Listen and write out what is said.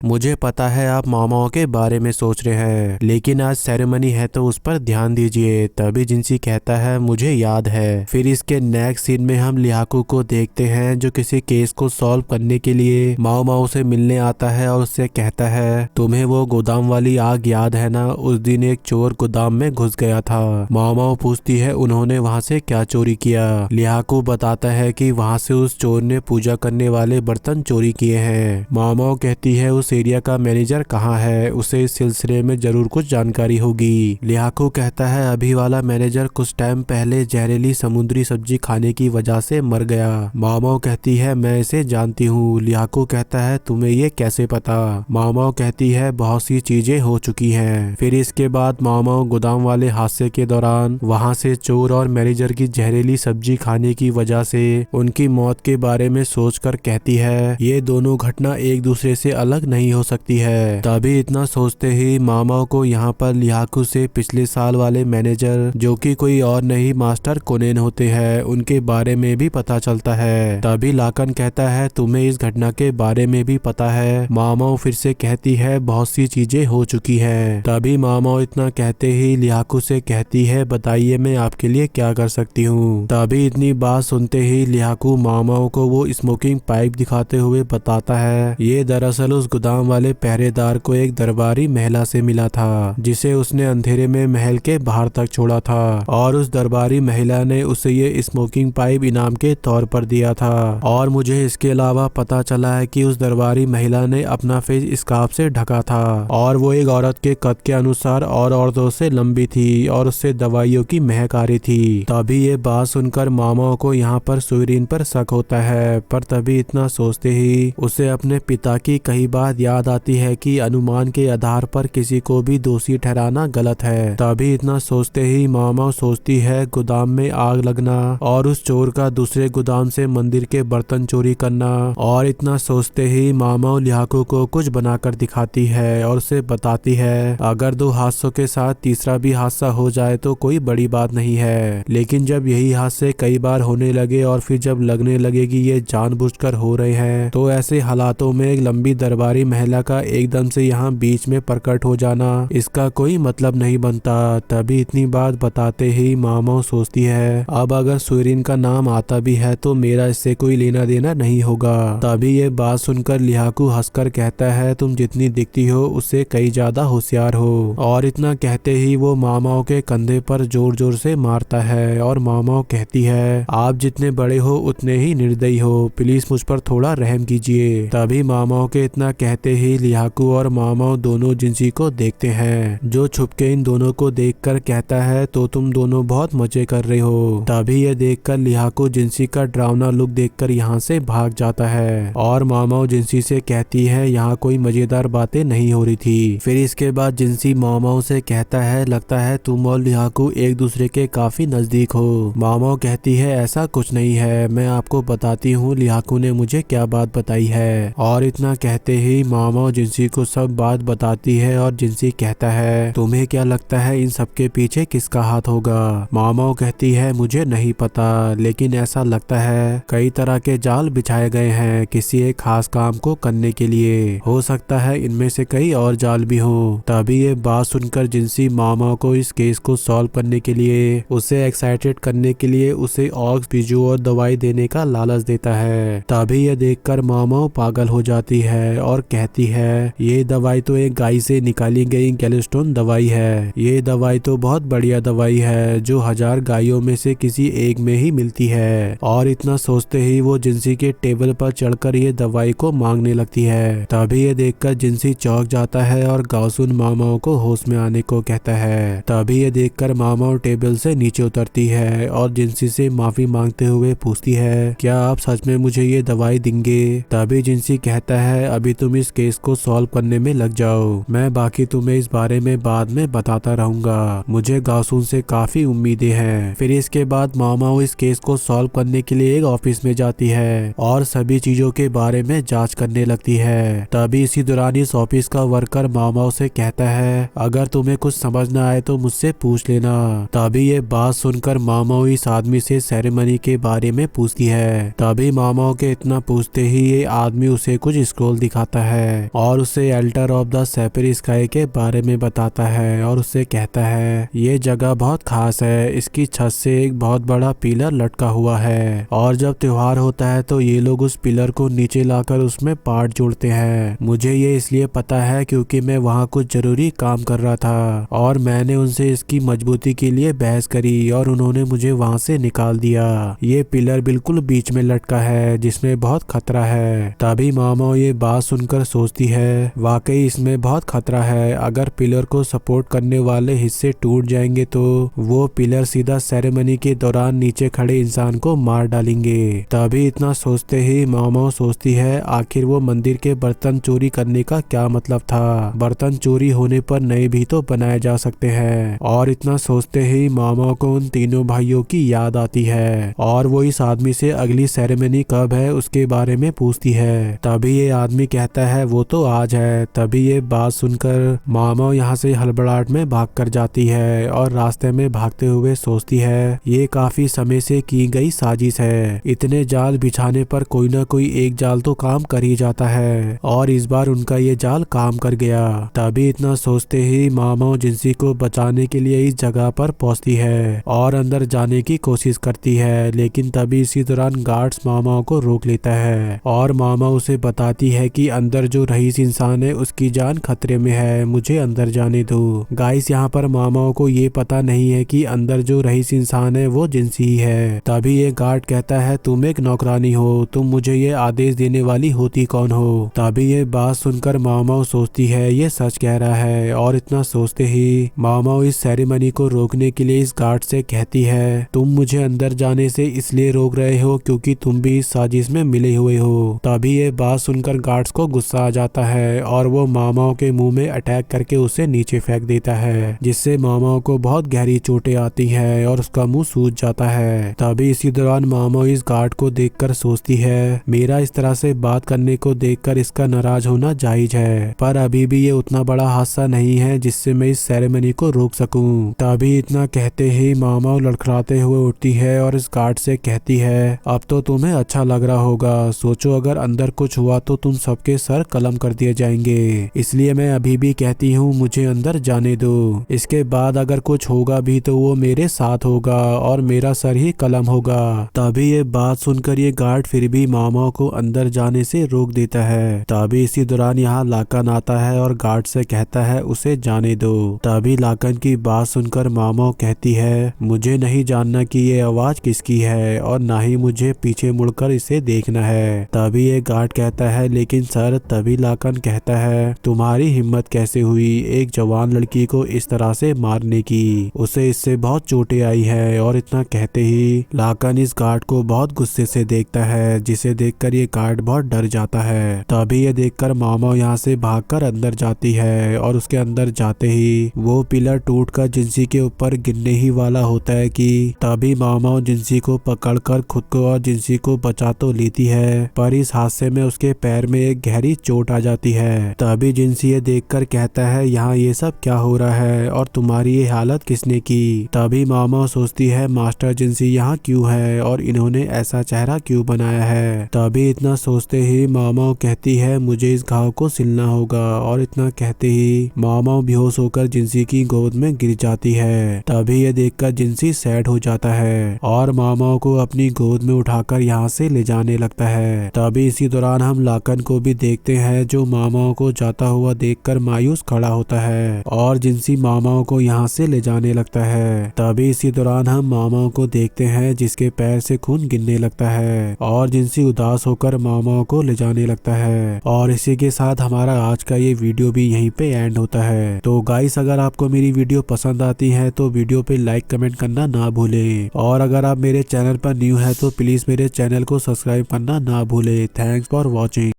मुझे पता है आप मामाओं के बारे में सोच रहे हैं, लेकिन आज सेरेमनी है तो उस पर ध्यान दीजिए। तभी जिनसी कहता है मुझे याद है। फिर इसके नेक्स्ट सीन में हम लियाकू को देखते हैं जो किसी केस को सॉल्व करने के लिए माओ माओ से मिलने आता है और उससे कहता है तुम्हें वो गोदाम वाली आग याद है ना, उस दिन एक चोर गोदाम में घुस गया था। माओ माओ पूछती है उन्होंने वहाँ से क्या चोरी किया। लियाकू बताता है कि वहाँ से उस चोर ने पूजा करने वाले बर्तन चोरी किए हैं। माओ माओ कहती है उस एरिया का मैनेजर कहाँ है, उसे इस सिलसिले में जरूर कुछ जानकारी होगी। लियाकू कहता है अभी वाला मैनेजर कुछ टाइम पहले जहरीली समुद्री सब्जी खाने की वजह से मर गया। माओ माओ कहती है मैं इसे जानती हूँ। लियाकू कहता है तुम्हें ये कैसे पता। माओ माओ कहती है बहुत सी चीजें हो चुकी हैं। फिर इसके बाद माओ माओ गोदाम वाले हादसे के दौरान वहाँ से चोर और मैनेजर की जहरीली सब्जी खाने की वजह से उनकी मौत के बारे में सोचकर कहती है ये दोनों घटना एक दूसरे से अलग नहीं हो सकती है। तभी इतना सोचते ही मामाओ को यहाँ पर लियाकू से पिछले साल वाले मैनेजर जो कि कोई और नहीं मास्टर कोनेन होते हैं उनके बारे में भी पता चलता है। तभी लाकन कहता है तुम्हें इस घटना के बारे में भी पता है। मामाओ फिर से कहती है बहुत सी चीजें हो चुकी हैं। तभी मामाओ इतना कहते ही लियाकू से कहती है बताइए मैं आपके लिए क्या कर सकती हूँ। तभी इतनी बात सुनते ही लियाकू मामाओ को वो स्मोकिंग पाइप दिखाते हुए बताता है ये दरअसल उस गोदाम वाले पहरेदार को एक दरबारी महिला से मिला था जिसे उसने अंधेरे में महल के बाहर तक छोड़ा था और उस दरबारी महिला ने उसे ये स्मोकिंग पाइप इनाम के तौर पर दिया था। और मुझे इसके अलावा पता चला है कि उस दरबारी महिला ने अपना फेस स्कार्फ से ढका था और वो एक औरत के कद के अनुसार और औरतों से लंबी थी और उससे दवाइयों की महक आ रही थी। तभी ये बात सुनकर मामाओं को यहाँ पर सुरीन पर शक होता है, पर तभी इतना सोचते ही उसे अपने पिता की कही बात याद आती है कि अनुमान के आधार पर किसी को भी दोषी ठहराना गलत है। तभी इतना सोचते ही मामा सोचती है गोदाम में आग लगना और उस चोर का दूसरे गोदाम से मंदिर के बर्तन चोरी करना। और इतना सोचते ही मामा लियाकू को कुछ बनाकर दिखाती है और उसे बताती है अगर दो हादसों के साथ तीसरा भी हादसा हो जाए तो कोई बड़ी बात नहीं है, लेकिन जब यही हादसे कई बार होने लगे और फिर जब लगने लगे कि ये जानबूझकर हो रहे हैं तो ऐसे हालातों में एक लंबी दरबारी महिला का एकदम से यहाँ बीच में प्रकट हो जाना इसका कोई मतलब नहीं बनता। तभी इतनी बात बताते ही मामा सोचती है अब अगर सुरीन का नाम आता भी है तो मेरा इससे कोई लेना देना नहीं होगा। तभी ये बात सुनकर लियाकू हंसकर कहता है तुम जितनी दिखती हो उससे कई ज्यादा होशियार हो। और इतना कहते ही वो मामाओं के कंधे पर जोर जोर से मारता है और मामाओं कहती है आप जितने बड़े हो उतने ही निर्दयी हो, प्लीज मुझ पर थोड़ा रहम कीजिए। तभी मामाओं के इतना कहते ही लियाकू और मामाओं दोनों जिंसी को देखते हैं जो छुपके इन दोनों को देखकर कहता है तो तुम दोनों बहुत मजे कर रहे हो। तभी ये देखकर लियाकू जिंसी का डरावना लुक देखकर यहाँ से भाग जाता है और मामाओं जिंसी से कहती है यहाँ कोई मजेदार बातें नहीं हो रही थी। फिर इसके बाद जिंसी मामाओं से कहता है लगता है तुम और लियाकू एक दूसरे के काफी नजदीक हो। मामाओं कहती है ऐसा कुछ नहीं है, मैं आपको बताती हूँ लियाकू ने मुझे क्या बात बताई है। और इतना कहते ही मामाओं जिंसी को सब बात बताती है और जिंसी कहता है तुम्हें क्या लगता है इन सबके पीछे किसका हाथ होगा। मामाओं कहती है मुझे नहीं पता, लेकिन ऐसा लगता है कई तरह के जाल बिछाए गए हैं किसी एक खास काम को करने के लिए, हो सकता है इनमें से कई और जाल भी हो। तभी ये बात सुनकर जिंसी मामाओं को इस केस को सॉल्व करने के लिए उसे एक्साइटेड करने के लिए उसे ऑक्स बिजू और दवाई देने का लालच देता है। तभी ये देखकर मामाओं पागल हो जाती है और कहती है ये दवाई तो एक गाय से निकाली गई गैलस्टोन दवाई है, ये दवाई तो बहुत बढ़िया दवाई है जो 1000 गायों में से किसी एक में ही मिलती है। और इतना सोचते ही वो जिंसी के टेबल पर चढ़कर ये दवाई को मांगने लगती है। तभी ये देखकर जिंसी चौंक जाता है और गाउसुन मामाओं को होश में आने को कहता है। तभी ये देखकर मामाओं टेबल से नीचे उतरती है और जिंसी से माफी मांगते हुए पूछती है क्या आप सच में मुझे ये दवाई देंगे। तभी जिंसी कहता है अभी तुम इस केस को सॉल्व करने में लग जाओ, मैं बाकी तुम्हें इस बारे में बाद में बताता रहूंगा, मुझे गाउसुन से काफी उम्मीदें हैं। फिर इसके बाद मामाओं इस केस को सॉल्व करने के लिए एक ऑफिस में जाती है और सभी चीजों के बारे में जांच करने लगती है। तभी इसी दौरान इस ऑफिस का वर्कर मामाओं से कहता है अगर तुम्हें कुछ समझ न आए तो मुझसे पूछ लेना। तभी ये बात सुनकर मामाओं इस आदमी से सेरेमनी के बारे में पूछती है। तभी मामाओं के इतना पूछते ही ये आदमी उसे कुछ स्क्रॉल दिखाता है और उसे alter of the shaper sky के बारे में बताता है और उससे कहता है ये जगह बहुत खास है, इसकी छत से एक बहुत बड़ा पिलर लटका हुआ है और जब त्योहार होता है तो ये लोग उस पिलर को नीचे लाकर उसमें पार्ट जोड़ते हैं। मुझे ये इसलिए पता है क्योंकि मैं वहाँ कुछ जरूरी काम कर रहा था और मैंने उनसे इसकी मजबूती के लिए बहस करी और उन्होंने मुझे वहाँ से निकाल दिया। ये पिलर बिल्कुल बीच में लटका है जिसमें बहुत खतरा है। तभी मामा ये बात सुनकर सोचती है वाकई इसमें बहुत खतरा है, अगर पिलर को सपोर्ट करने वाले हिस्से टूट जाएंगे तो वो पिलर सीधा सेरेमनी के दौरान नीचे खड़े इंसान को मार डालेंगे। तभी इतना सोचते ही मामा सोचती है आखिर वो मंदिर के बर्तन चोरी करने का क्या मतलब था, बर्तन चोरी होने पर नए भी तो बनाए जा सकते हैं। और इतना सोचते ही मामा को उन तीनों भाइयों की याद आती है और वो इस आदमी से अगली सेरेमनी कब है उसके बारे में पूछती है। तभी ये आदमी कहता है वो तो आज है। तभी ये बात सुनकर मामा यहाँ से हड़बड़ाहट में भाग कर जाती है और रास्ते में भागते हुए सोचती है ये काफी समय से की गई साजिश है, इतने जाल बिछाने पर कोई ना कोई एक जाल तो काम कर ही जाता है और इस बार उनका ये जाल काम कर गया। तभी इतना सोचते ही मामा जिंसी को बचाने के लिए इस जगह पर पहुंचती है और अंदर जाने की कोशिश करती है, लेकिन तभी इसी दौरान गार्ड्स मामा को रोक लेता है और मामा उसे बताती है कि अंदर जो रईस इंसान है उसकी जान खतरे में है, मुझे अंदर जाने दो। गाइस यहाँ पर मामा को ये पता नहीं है कि अंदर जो रईस इंसान है वो जिंसी ही है। तभी ये गार्ड कहता है तुम एक नौकरानी हो, तुम मुझे ये आदेश देने वाली होती कौन हो। तभी ये बात सुनकर मामा सोचती है ये सच कह रहा है और इतना सोचते ही मामा इस सेरेमनी को रोकने के लिए इस गार्ड से कहती है तुम मुझे अंदर जाने से इसलिए रोक रहे हो क्योंकि तुम भी इस साजिश में मिले हुए हो। तभी ये बात सुनकर गार्ड्स को गुस्सा आ जाता है और वो मामाओं के मुंह में अटैक करके उसे नीचे फेंक देता है, जिससे मामाओं को बहुत गहरी चोटें आती हैं और उसका मुंह सूज जाता है। तभी इसी दौरान मामा इस गार्ड को देखकर सोचती है मेरा इस तरह से बात करने को देखकर इसका नाराज होना जायज है, पर अभी भी ये उतना बड़ा हादसा नहीं है जिससे मैं इस सेरेमनी को रोक सकूं। तभी इतना कहते ही मामा लड़खड़ाते हुए उठती है और इस गार्ड से कहती है अब तो तुम्हें अच्छा लग रहा होगा, सोचो अगर अंदर कुछ हुआ तो तुम सबके सर कलम कर दिए जाएंगे, इसलिए मैं अभी भी कहती हूँ मुझे अंदर जाने दो। इसके बाद अगर कुछ होगा भी तो वो मेरे साथ होगा और मेरा सर ही कलम होगा। तभी ये बात सुनकर ये गार्ड फिर भी मामा को अंदर जाने से रोक देता है। तभी इसी दौरान यहाँ लाकन आता है और गार्ड से कहता है उसे जाने दो। तभी लाकन की बात सुनकर मामा कहती है मुझे नहीं जानना कि ये आवाज किसकी है और ना ही मुझे पीछे मुड़कर इसे देखना है। तभी ये गार्ड कहता है लेकिन सर। तभी लाकन कहता है तुम्हारी हिम्मत कैसे हुई एक जवान लड़की को इस तरह से मारने की, उसे इससे बहुत चोटें आई है। और इतना कहते ही लाकन इस गार्ड को बहुत गुस्से से देखता है, जिसे देखकर ये गार्ड बहुत डर जाता है। तभी ये देखकर मामा यहाँ से भागकर अंदर जाती है और उसके अंदर जाते ही वो पिलर टूटकर जिंसी के ऊपर गिरने ही वाला होता है कि तभी मामा जिंसी को पकड़कर खुद को और जिंसी को बचा तो लेती है, पर इस हादसे में उसके पैर में एक गहरी चोट आ जाती है। तभी जिंसी ये देखकर कहता है यहाँ ये सब क्या हो रहा है और तुम्हारी ये हालत किसने की। तभी मामा सोचती है मास्टर जिंसी यहाँ क्यों है और इन्होंने ऐसा चेहरा क्यों बनाया है। तभी इतना सोचते ही मामा कहती है मुझे इस घाव को सिलना होगा और इतना कहते ही मामा बेहोश होकर जिंसी की गोद में गिर जाती है। तभी ये देखकर जिंसी सैड हो जाता है और मामा को अपनी गोद में उठाकर यहाँ से ले जाने लगता है। तभी इसी दौरान हम लाकन को भी देखते हैं जो मामाओं को जाता हुआ देखकर मायूस खड़ा होता है और जिंसी मामाओं को यहाँ से ले जाने लगता है। तभी इसी दौरान हम मामाओं को देखते हैं जिसके पैर से खून गिरने लगता है और जिंसी उदास होकर मामाओं को ले जाने लगता है। और इसी के साथ हमारा आज का ये वीडियो भी यहीं पे एंड होता है। तो गाइस अगर आपको मेरी वीडियो पसंद आती है तो वीडियो पे लाइक कमेंट करना ना भूलें और अगर आप मेरे चैनल पर न्यू है तो प्लीज मेरे चैनल को सब्सक्राइब करना ना भूलें। Thanks for watching.